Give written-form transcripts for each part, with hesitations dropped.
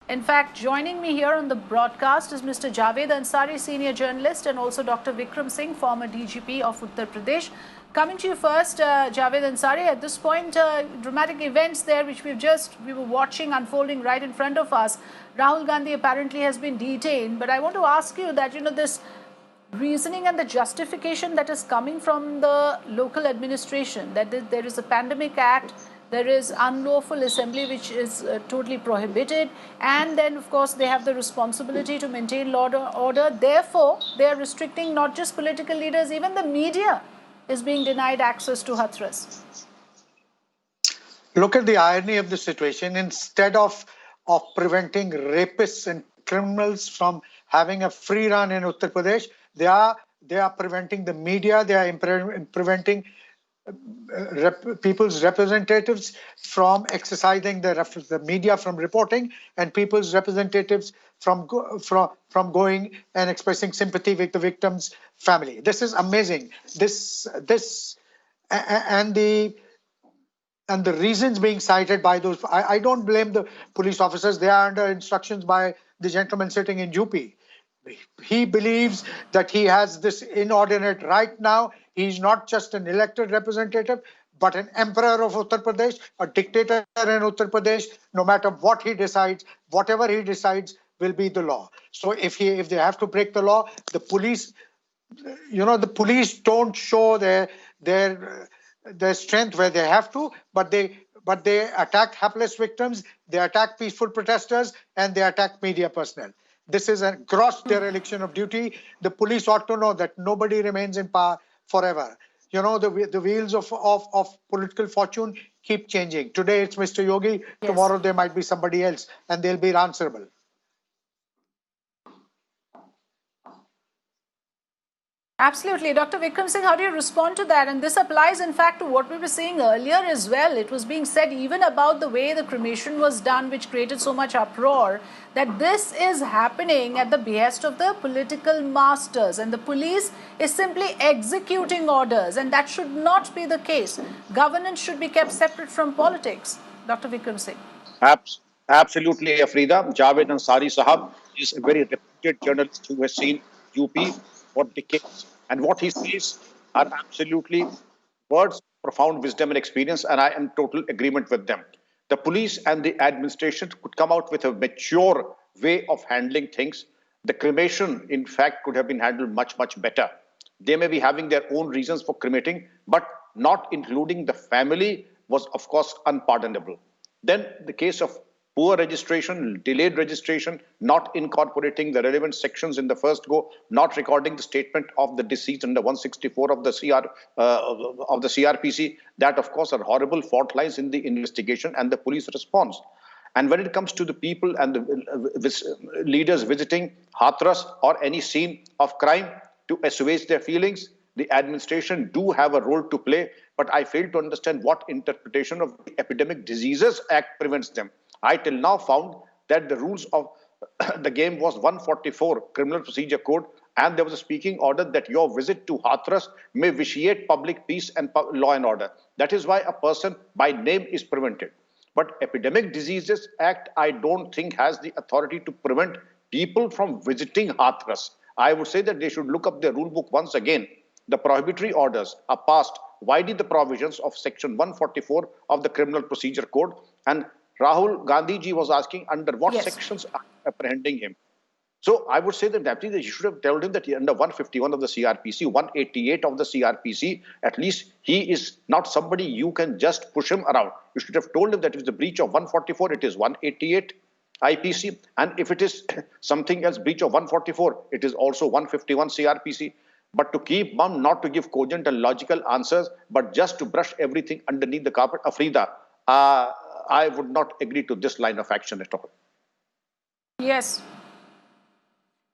In fact, joining me here on the broadcast is Mr. Javed Ansari, Senior Journalist, and also Dr. Vikram Singh, former DGP of Uttar Pradesh. Coming to you first, Javed Ansari, at this point, dramatic events there which we were watching unfolding right in front of us. Rahul Gandhi apparently has been detained, but I want to ask you that, this reasoning and the justification that is coming from the local administration, that there is a pandemic act, there is unlawful assembly which is totally prohibited, and then of course they have the responsibility to maintain law and order. Therefore, they are restricting not just political leaders, even the media is being denied access to Hathras. Look at the irony of the situation. Instead of preventing rapists and criminals from having a free run in Uttar Pradesh, they are preventing the media, they are preventing people's representatives from exercising the media from reporting, and people's representatives from going and expressing sympathy with the victim's family. This is amazing. And the reasons being cited by those, I don't blame the police officers. They are under instructions by the gentleman sitting in UP. He believes that he has this inordinate right now. He's not just an elected representative, but an emperor of Uttar Pradesh, a dictator in Uttar Pradesh. No matter what he decides, whatever he decides will be the law. So if they have to break the law, the police, the police don't show their strength where they have to, but they attack hapless victims, they attack peaceful protesters, and they attack media personnel. This is a gross dereliction of duty. The police ought to know that nobody remains in power forever. The wheels of political fortune keep changing. Today it's Mr. Yogi, yes. Tomorrow there might be somebody else, and they'll be answerable. Absolutely. Dr. Vikram Singh, how do you respond to that? And this applies, in fact, to what we were saying earlier as well. It was being said even about the way the cremation was done, which created so much uproar, that this is happening at the behest of the political masters. And the police is simply executing orders. And that should not be the case. Governance should be kept separate from politics. Dr. Vikram Singh. Absolutely, Afrida. Javed Ansari Sahab is a very reputed journalist who has seen UP for decades. And what he says are absolutely words of profound wisdom and experience, and I am in total agreement with them. The police and the administration could come out with a mature way of handling things. The cremation, in fact, could have been handled much, much better. They may be having their own reasons for cremating, but not including the family was, of course, unpardonable. Then the case of poor registration, delayed registration, not incorporating the relevant sections in the first go, not recording the statement of the deceased under 164 of the CRPC. That, of course, are horrible fault lines in the investigation and the police response. And when it comes to the people and the leaders visiting Hathras or any scene of crime to assuage their feelings, the administration do have a role to play, but I fail to understand what interpretation of the Epidemic Diseases Act prevents them. I till now found that the rules of the game was 144 Criminal Procedure Code, and there was a speaking order that your visit to Hathras may vitiate public peace and law and order. That is why a person by name is prevented. But Epidemic Diseases Act, I don't think has the authority to prevent people from visiting Hathras. I would say that they should look up their rule book once again. The prohibitory orders are passed widely the provisions of section 144 of the Criminal Procedure Code, and Rahul Gandhi ji was asking under what sections are apprehending him. So I would say that you should have told him that under 151 of the CRPC, 188 of the CRPC, at least he is not somebody you can just push him around. You should have told him that if it's a breach of 144, it is 188 IPC. And if it is something else, breach of 144, it is also 151 CRPC. But to keep mum, not to give cogent and logical answers, but just to brush everything underneath the carpet, Afrida, I would not agree to this line of action at all. Yes,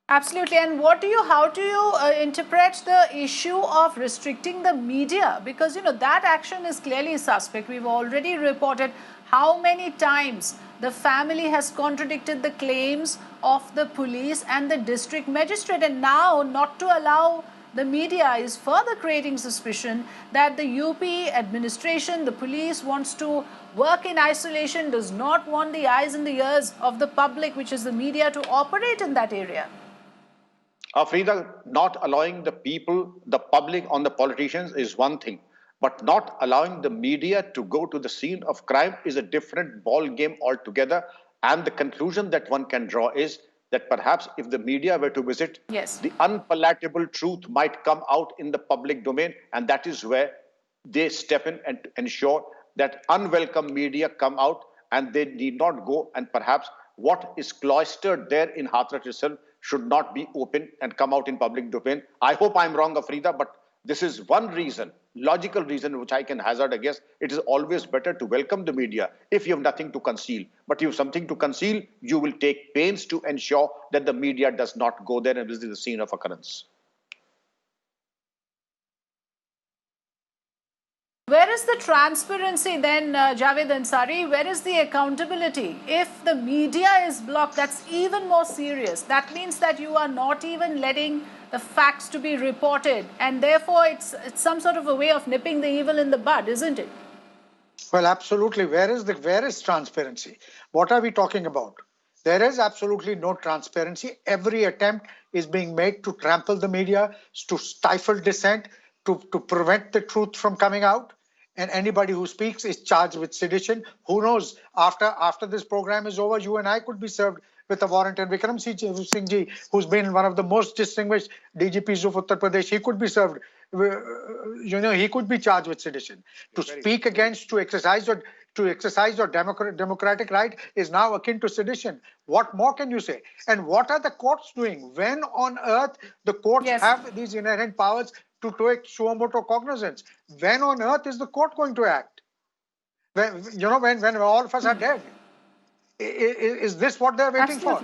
absolutely. And how do you interpret the issue of restricting the media? Because, that action is clearly suspect. We've already reported how many times the family has contradicted the claims of the police and the district magistrate. And now not to allow the media is further creating suspicion that the UP administration, the police, wants to work in isolation, does not want the eyes and the ears of the public, which is the media, to operate in that area. Afrida, not allowing the people, the public on the politicians is one thing, but not allowing the media to go to the scene of crime is a different ball game altogether. And the conclusion that one can draw is that perhaps if the media were to visit, Yes, the unpalatable truth might come out in the public domain, and that is where they step in and ensure that unwelcome media come out, and they need not go, and perhaps what is cloistered there in Hathras itself should not be open and come out in public domain. I hope I'm wrong, Afrida, but this is one reason, logical reason, which I can hazard a guess. It is always better to welcome the media if you have nothing to conceal. But if you have something to conceal, you will take pains to ensure that the media does not go there and visit the scene of occurrence. where is the transparency then, Javed Ansari? Where is the accountability? If the media is blocked, that's even more serious. That means that you are not even letting the facts to be reported, and therefore it's some sort of a way of nipping the evil in the bud, isn't it? Well, absolutely. Where is transparency? What are we talking about? There is absolutely no transparency. Every attempt is being made to trample the media, to stifle dissent, to prevent the truth from coming out. And anybody who speaks is charged with sedition. Who knows, after this program is over, you and I could be served with a warrant. And Vikram Singh ji, who's been one of the most distinguished DGPs of Uttar Pradesh, he could be served. He could be charged with sedition. To speak against, to exercise your democratic right is now akin to sedition. What more can you say? And what are the courts doing? When on earth the courts have these inherent powers to take suo motu cognizance? When on earth is the court going to act? When all of us are dead? Is this what they're waiting for?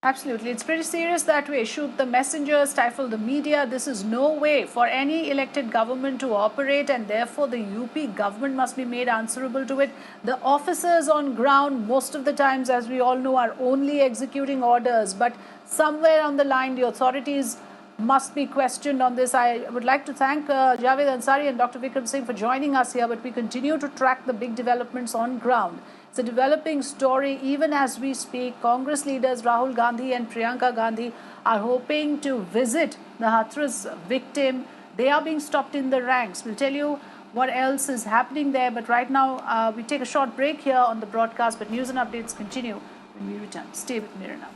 Absolutely. It's pretty serious that way. Shoot the messenger, stifle the media. This is no way for any elected government to operate, and therefore the UP government must be made answerable to it. The officers on ground, most of the times, as we all know, are only executing orders, but somewhere on the line, the authorities must be questioned on this. I would like to thank Javed Ansari and Dr. Vikram Singh for joining us here, but we continue to track the big developments on ground. It's a developing story even as we speak. Congress leaders Rahul Gandhi and Priyanka Gandhi are hoping to visit the Hathras victim. They are being stopped in the ranks. We'll tell you what else is happening there, but right now we take a short break here on the broadcast, but news and updates continue when we return. Stay with Mirana.